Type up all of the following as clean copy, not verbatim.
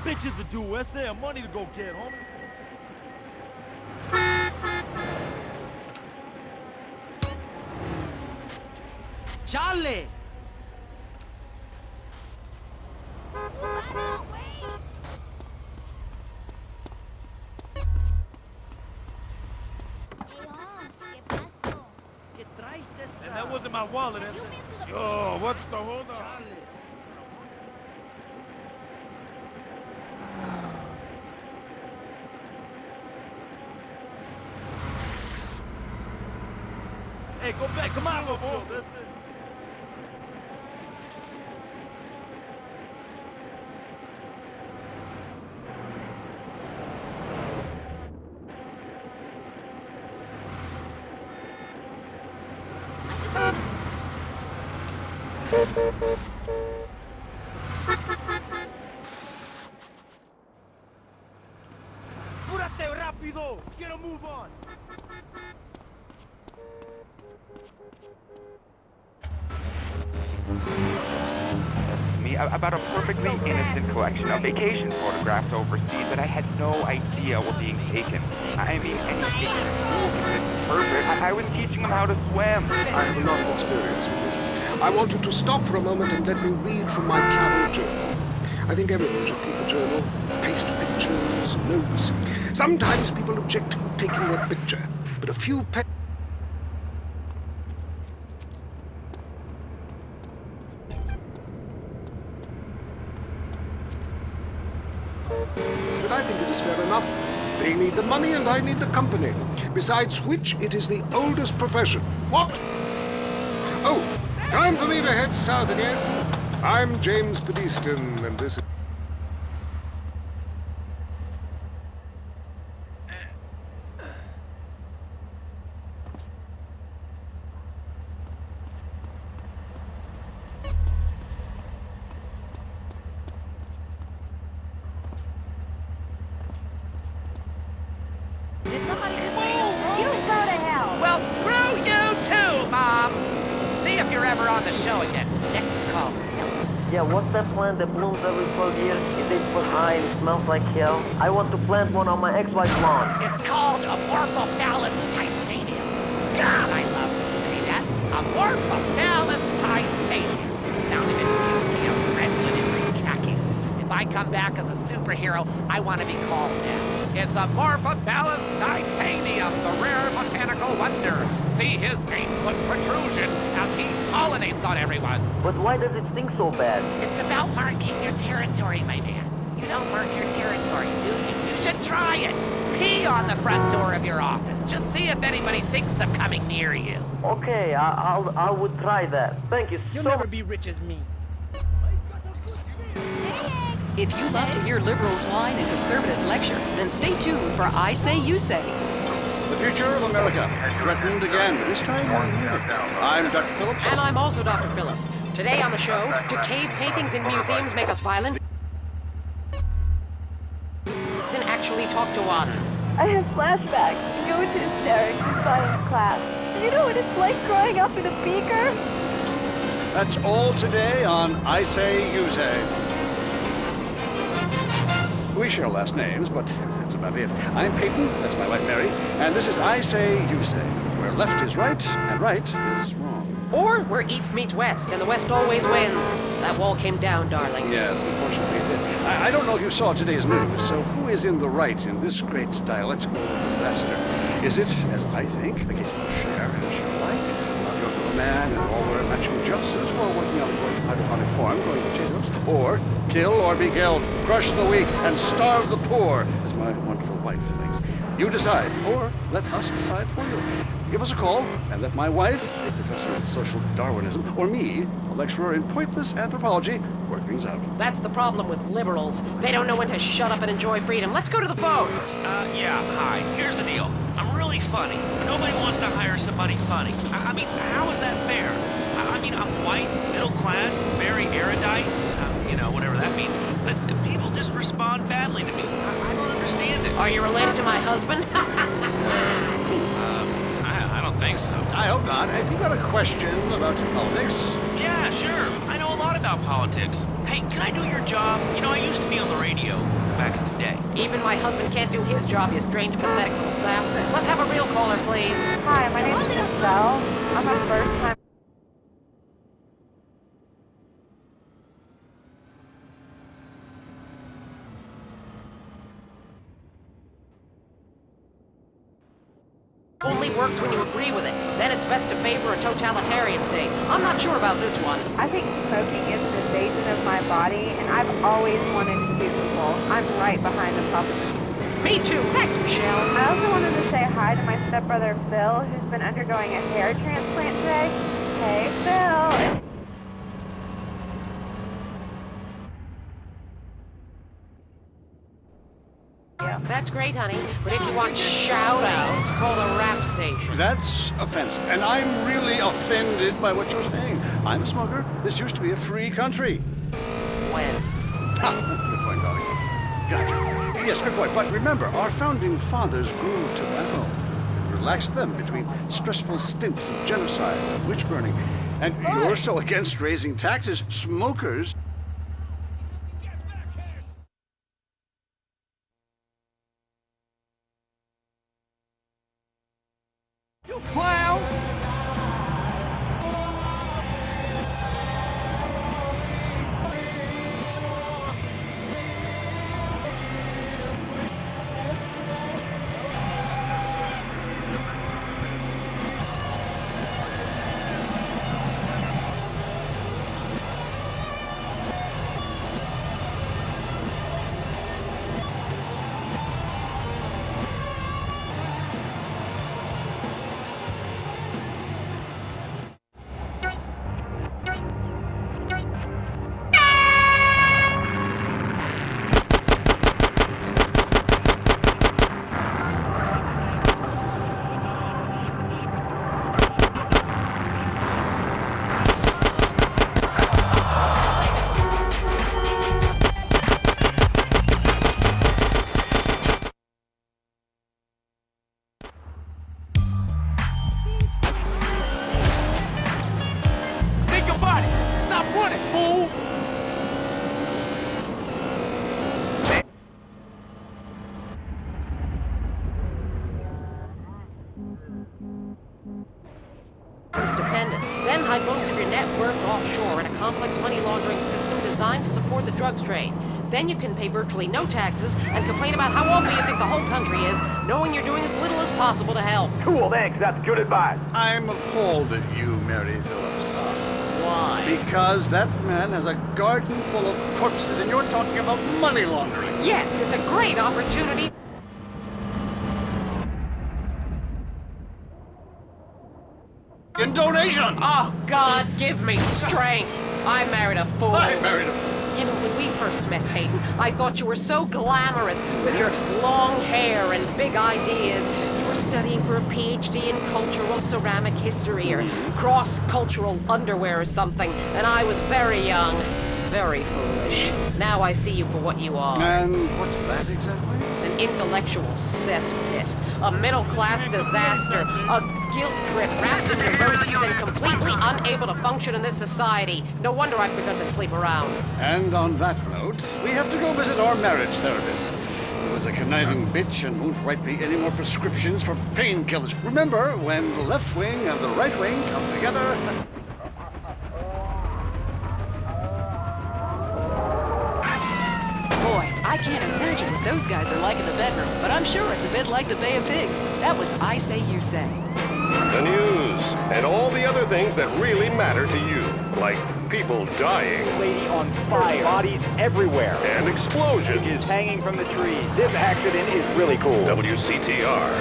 Bitches to do, West. They have money to go get, homie. Charlie! And that wasn't my wallet, is it? Yo, what's the hold on? Charlie! Hey, go back. Come on, boy. That's it. Apúrate rápido. Quiero move on. Me about a perfectly innocent collection of vacation photographs overseas that I had no idea were being taken. I mean, anything perfect. I was teaching them how to swim. I have a lot of experience with this. I want you to stop for a moment and let me read from my travel journal. I think everyone should keep a journal. Paste pictures, notes. Sometimes people object to taking their picture, but a few But I think it is fair enough. They need the money and I need the company. Besides which, it is the oldest profession. What? Oh, time for me to head south again. I'm James Pedestin, and this is... Well, screw you too, Mom! See if you're ever on the show again. Next call. Yeah, what's that plant that blooms every 12 years? It is foot high and it smells like hell. I want to plant one on my ex-wife's lawn. It's called Amorphophallus titanium. God, I love to say that. Amorphophallus titanium. Sounded in museum, red linen, khakis. If I come back as a superhero, I want to be called that. It's Amorphophallus titanium, the rare botanical wonder. See his 8-foot protrusion as he pollinates on everyone. But why does it stink so bad? It's about marking your territory, my man. You don't mark your territory, do you? You should try it. Pee on the front door of your office. Just see if anybody thinks of coming near you. Okay, I would try that. Thank you You'll so never be rich as me. If you love to hear liberals whine and conservatives lecture, then stay tuned for I Say, You Say. The future of America, threatened again, this time on music. I'm Dr. Phillips. And I'm also Dr. Phillips. Today on the show, do cave paintings in museums make us violent? And actually talk to water. I have flashbacks and go into hysterics in science class. Do you know what it's like growing up in a beaker? That's all today on I Say, You Say. We share last names, but that's about it. I'm Peyton, that's my wife Mary, and this is I Say, You Say, where left is right and right is wrong. Or where East meets West, and the West always wins. That wall came down, darling. Yes, unfortunately it did. I don't know if you saw today's news, so who is in the right in this great dialectical disaster? Is it, as I think, the case of share and share alike? A beautiful man and all wear matching jumpsuits while working on a hydroponic farm growing potatoes? Or kill or be killed, crush the weak, and starve the poor, as my wonderful wife thinks. You decide, or let us decide for you. Give us a call, and let my wife, a professor in social Darwinism, or me, a lecturer in pointless anthropology, work things out. That's the problem with liberals. They don't know when to shut up and enjoy freedom. Let's go to the phones. Yeah, hi. Here's the deal. I'm really funny. Nobody wants to hire somebody funny. I mean, how is that fair? I mean, I'm white, middle class, very erudite, you know, whatever that means. But people just respond badly to me. I don't understand it. Are you related to my husband? I don't think so. I hope not. Have you got a question about politics? Yeah, sure. I know a lot about politics. Hey, can I do your job? You know, I used to be on the radio. Even my husband can't do his job, you strange, pathetic little sap. Let's have a real caller, please. Hi, my name is Michelle. I'm a first-time... Only works when you agree with it. Then it's best to favor a totalitarian state. I'm not sure about this one. I think smoking is an invasion of my body, and I've always wanted to do people. I'm right behind the proposition. Me too. Thanks, Michelle. I also wanted to say hi to my stepbrother Phil, who's been undergoing a hair transplant today. Hey, Phil. That's great, honey. But if you want shout-outs, call the rap station. That's offensive, and I'm really offended by what you're saying. I'm a smoker. This used to be a free country. When? Good point, darling. Gotcha. Yes, good point. But remember, our founding fathers grew tobacco. It relaxed them between stressful stints of genocide and witch burning. And you're so against raising taxes, smokers... You clowns! Dependence. Then hide most of your net worth offshore in a complex money laundering system designed to support the drugs trade. Then you can pay virtually no taxes and complain about how awful you think the whole country is, knowing you're doing as little as possible to help. Cool, thanks. That's good advice. I'm appalled at you, Mary Phillips. Why? Because that man has a garden full of corpses and you're talking about money laundering. Yes, it's a great opportunity. In donation! Oh, God, give me strength. I married a fool. I married a fool. You know, when we first met, Peyton, I thought you were so glamorous with your long hair and big ideas. You were studying for a PhD in cultural ceramic history or cross-cultural underwear or something, and I was very young, very foolish. Now I see you for what you are. And what's that exactly? An intellectual cesspit, a middle-class disaster, a guilt trip wrapped in neuroses and completely unable to function in this society. No wonder I've begun to sleep around. And on that note, we have to go visit our marriage therapist. He was a conniving bitch and won't write me any more prescriptions for painkillers. Remember, when the left wing and the right wing come together... Boy, I can't imagine what those guys are like in the bedroom, but I'm sure it's a bit like the Bay of Pigs. That was I Say, You Say. The news, and all the other things that really matter to you, like people dying. Lady on fire. Bodies everywhere. And explosions. Is hanging from the trees. This accident is really cool. WCTR.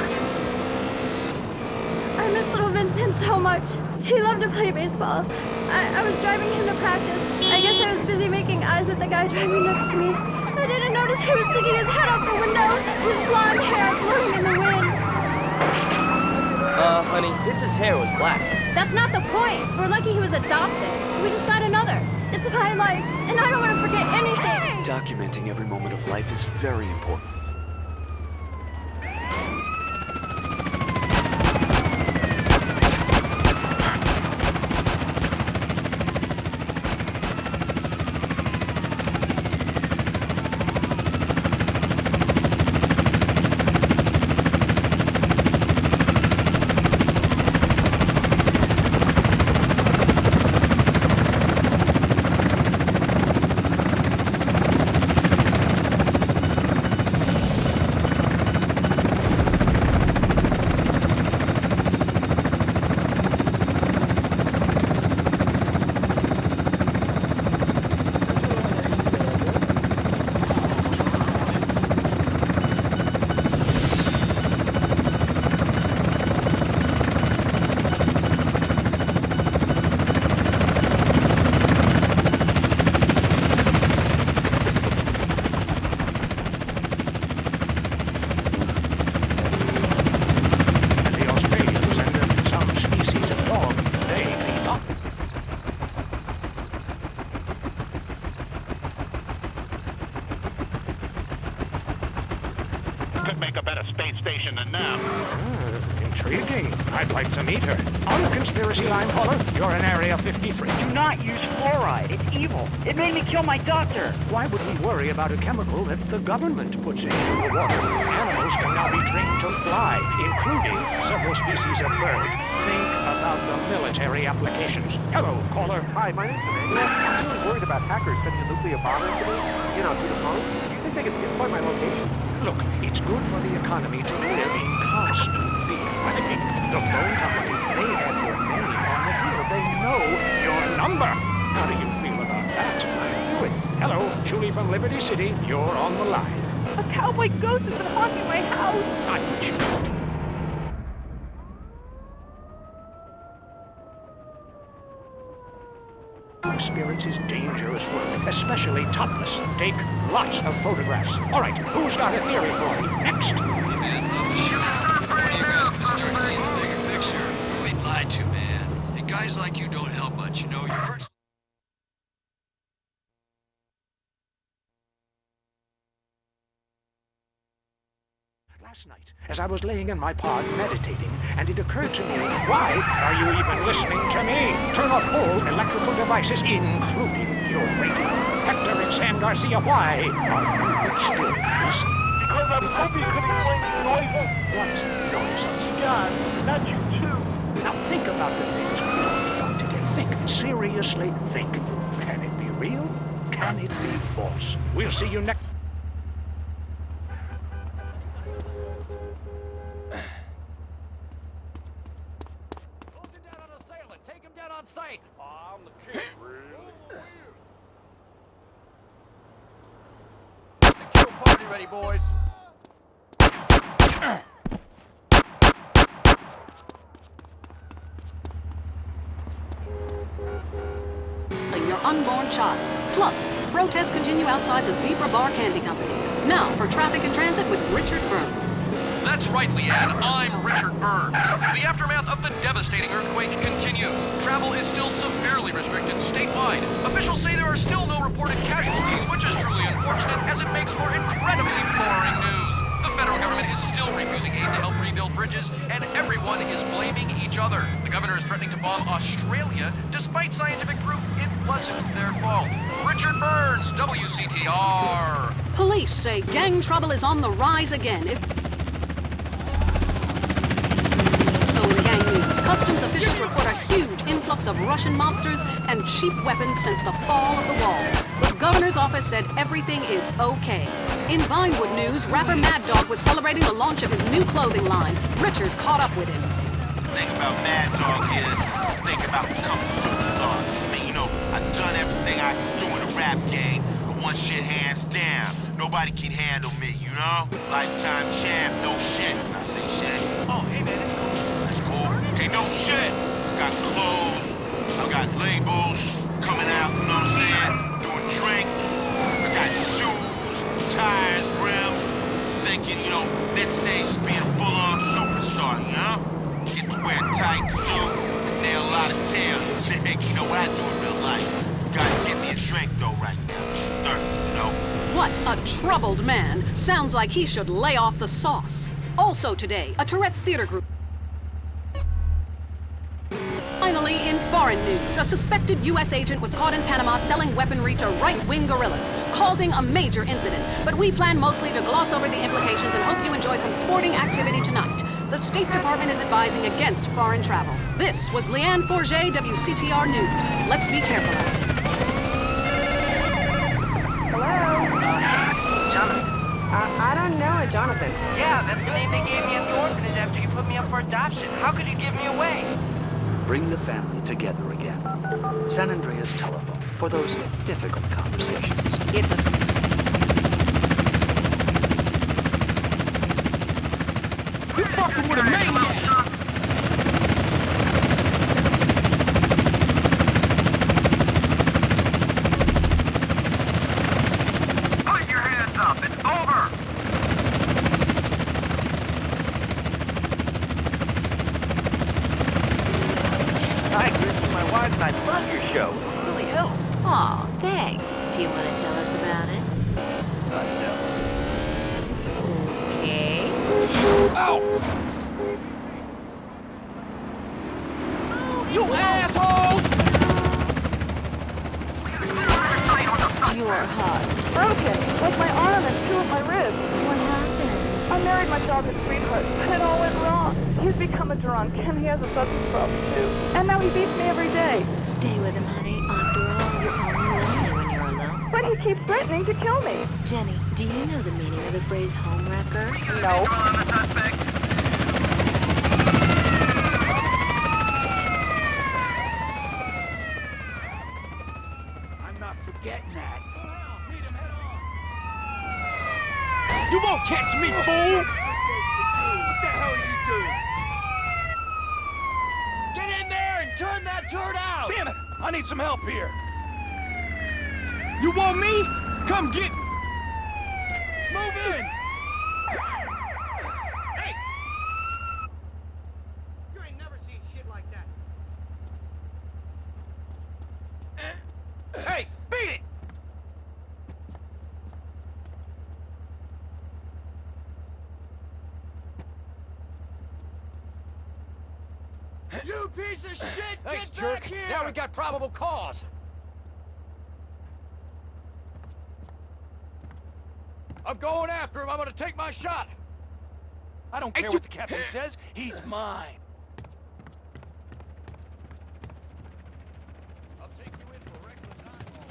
I miss little Vincent so much. He loved to play baseball. I was driving him to practice. I guess I was busy making eyes at the guy driving next to me. I didn't notice he was sticking his head out the window, his blonde hair blowing in the wind. Honey, Vince's hair was black. That's not the point. We're lucky he was adopted, so we just got another. It's my life, and I don't want to forget anything. Documenting every moment of life is very important. could make a better space station than them. Intriguing. I'd like to meet her. On the conspiracy line, caller, you're in Area 53. Do not use fluoride. It's evil. It made me kill my doctor. Why would we worry about a chemical that the government puts into the water? Animals can now be trained to fly, including several species of bird. Think about the military applications. Hello, caller. Hi, my name's Andreas. I'm really worried about hackers sending a nuclear bomb into me, through the phone. Do you think they can pinpoint my location? Look, it's good for the economy to live in constant fear. I mean, the phone company, they have your name on the deal. They know your number. How do you feel about that? I do it. Hello, Julie from Liberty City. You're on the line. A cowboy ghost has been haunting my house. Experiences dangerous work, especially topless. Take lots of photographs. All right, who's got a theory for me? Next. Hey man, love the show. When are you guys gonna start seeing the bigger picture? We're being lied to, man. And guys like you don't help much, you know? You're virtually... Last night, as I was laying in my pod meditating, and it occurred to me, why are you even listening to me? Turn off all electrical devices, including your radio. Hector and San Garcia, why are you still listening? Because I'm hoping you could explain these noises. What nonsense? God, not you too. Now think about the things we talked about today. Think, seriously think. Can it be real? Can it be false? We'll see you next... Take him down on sight. I'm the king, really. Get the kill party ready, boys. Your unborn child. Plus, protests continue outside the Zebra Bar Candy Company. Now for traffic and transit with Richard Burns. That's right, Leanne. I'm Richard Burns. The aftermath of the devastating earthquake continues. Travel is still severely restricted statewide. Officials say there are still no reported casualties, which is truly unfortunate as it makes for incredibly boring news. The federal government is still refusing aid to help rebuild bridges, and everyone is blaming each other. The governor is threatening to bomb Australia, despite scientific proof it wasn't their fault. Richard Burns, WCTR. Police say gang trouble is on the rise again. Customs officials report a huge influx of Russian mobsters and cheap weapons since the fall of the wall. The governor's office said everything is okay. In Vinewood news, rapper Mad Dog was celebrating the launch of his new clothing line. Richard caught up with him. The thing about Mad Dog is, think about becoming a superstar. I mean, I've done everything I can do in the rap game, but one shit hands down. Nobody can handle me, you know? Lifetime champ, no shit. I say shit. Oh, hey man, it's cool. That's cool. Okay, no shit. Got clothes, I got labels coming out, you know what I'm saying? Doing drinks, I got shoes, tires, rims. Thinking, next stage is being a full-on superstar, you know? Get to wear a tight suit, and nail a lot of tail. You know what I do in real life? Gotta get me a drink though right now. Thirsty, you know? What a troubled man. Sounds like he should lay off the sauce. Also today, a Tourette's theater group. Finally, in foreign news, a suspected U.S. agent was caught in Panama selling weaponry to right-wing guerrillas, causing a major incident. But we plan mostly to gloss over the implications and hope you enjoy some sporting activity tonight. The State Department is advising against foreign travel. This was Leanne Forget, WCTR News. Let's be careful out there. Jonathan. I don't know a Jonathan. Yeah, that's the name they gave me at the orphanage after you put me up for adoption. How could you give me away? Bring the family together again. San Andreas telephone for those difficult conversations. It's a... You fucking with a maniac! Put your hands up. It's over. Hi, Chris. My wife and I love your show. It really helped. Aw, thanks. Do you want to tell us about it? No. Okay. now! You asshole! Your heart. Broken, like my arm and two of my ribs. What happened? I married my childhood sweetheart, but it all went wrong. He's become a drunk, and he has a substance problem, too. And now he beats me every day. Stay with him, honey. After all, you're only lonely when you're alone. But he keeps threatening to kill me. Jenny, do you know the meaning of the phrase homewrecker? No. I'm not forgetting that. You won't catch me, fool! What the hell are you doing? Get in there and turn that turd out! Damn it! I need some help here. You want me? Come get... Move in! Hey! You ain't never seen shit like that. Hey, beat it! You piece of shit! Thanks, Get jerk. back here! Now we got probable cause. I'm going after him. I'm gonna take my shot. I don't care what the captain says. He's mine. I'll take you in for reckless eyeball.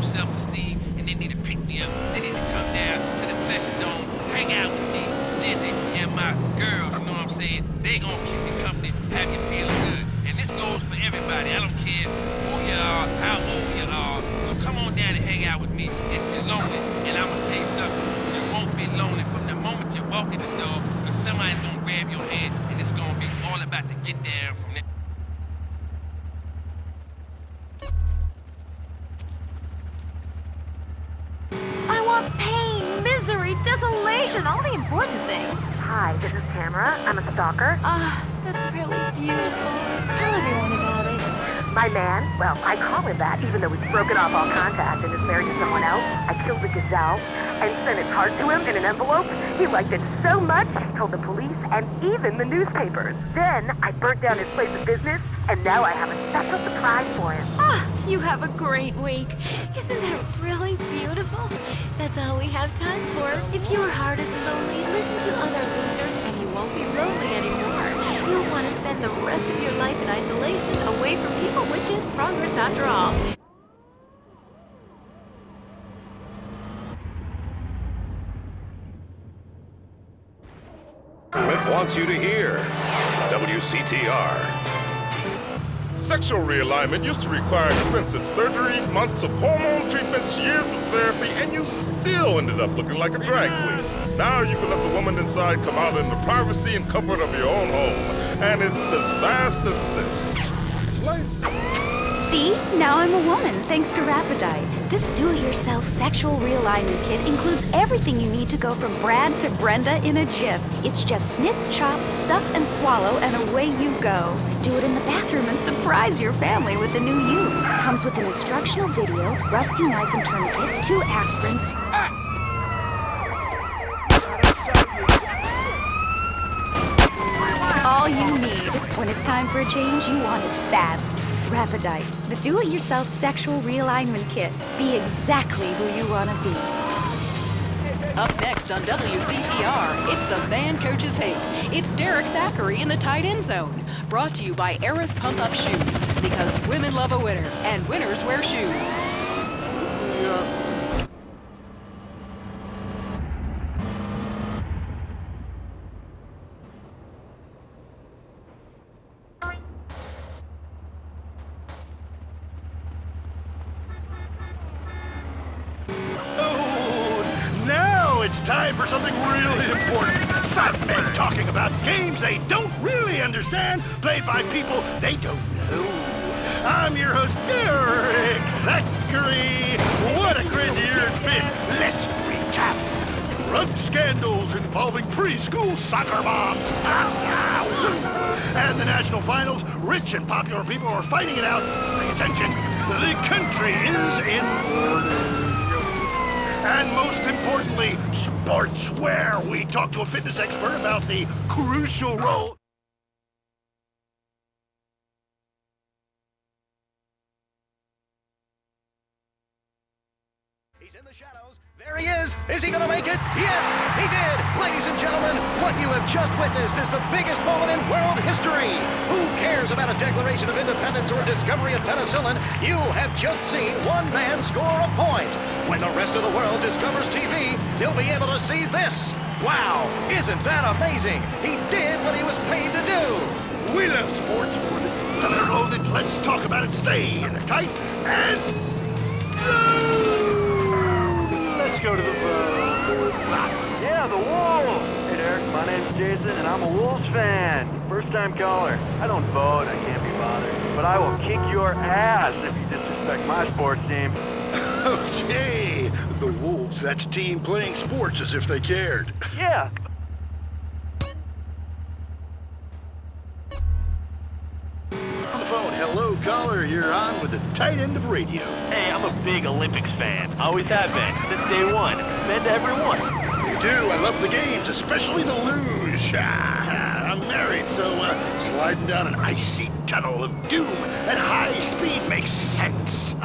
Self-esteem, and they need to pick me up. They need to come down to the Pleasure Dome, hang out with me, Jizzy, and my girls, you know what I'm saying? They gonna keep me company, have you feeling good. And this goes for everybody. I don't care who you are, how old you are. So come on down and hang out with me if you're lonely. And I'm gonna tell you something, you won't be lonely from the moment you walk in the door, because somebody's gonna grab your hand, and it's gonna be all about to get there from there. Pain, misery, desolation, all the important things. Hi, this is Tamara. I'm a stalker. That's really beautiful. Tell everyone about it. My man, well, I call him that, even though he's broken off all contact and is married to someone else. I killed the gazelle and sent it card to him in an envelope. He liked it so much, he told the police and even the newspapers. Then I burnt down his place of business, and now I have a special surprise for him. You have a great week. Isn't that really beautiful? That's all we have time for. If your heart is lonely, listen to other losers and you won't be lonely anymore. You'll want to spend the rest of your life in isolation, away from people, which is progress after all. Government wants you to hear. WCTR. Sexual realignment used to require expensive surgery, months of hormone treatments, years of therapy, and you still ended up looking like a drag queen. Now you can let the woman inside come out in the privacy and comfort of your own home. And it's as fast as this. Slice. See? Now I'm a woman, thanks to Rapidite. This do-it-yourself sexual realignment kit includes everything you need to go from Brad to Brenda in a jiff. It's just snip, chop, stuff, and swallow, and away you go. Do it in the bathroom and surprise your family with the new you. Comes with an instructional video, rusty knife and tourniquet, 2 aspirins, all you need. When it's time for a change, you want it fast. Rapidite, the do-it-yourself sexual realignment kit. Be exactly who you want to be. Up next on WCTR, it's the Van Coaches Hate. It's Derek Thackeray in the tight end zone. Brought to you by Eris Pump Up Shoes. Because women love a winner, and winners wear shoes. It's time for something really important. Fat men talking about games they don't really understand, played by people they don't know. I'm your host, Derek Thackeray. What a crazy year it's been. Let's recap. Drug scandals involving preschool soccer moms. And the national finals, rich and popular people are fighting it out. Pay attention. The country is in mourning. And most importantly, sports, where we talk to a fitness expert about the crucial role. He's in the shadows. There he is. Is he going to make it? Yes, he did. Ladies and gentlemen, what you have just witnessed is the biggest moment in world history. Who cares about a Declaration of Independence or a discovery of penicillin? You have just seen one man score a point. When the rest of the world discovers TV, they'll be able to see this. Wow, isn't that amazing? He did what he was paid to do. We love sports more than loathing. Let's talk about it. Stay in the tight and let's go to the phone. Yeah, the Wolves! Hey, Derek, my name's Jason, and I'm a Wolves fan. First-time caller. I don't vote, I can't be bothered. But I will kick your ass if you disrespect my sports team. Okay, the Wolves, that's team playing sports as if they cared. Yeah. On the phone, hello, caller, you're on with the tight end of radio. Hey, I'm a big Olympics fan. Always have been, since day one. Been to every one. Me too, I love the games, especially the luge. I'm married, so sliding down an icy tunnel of doom at high speed makes sense.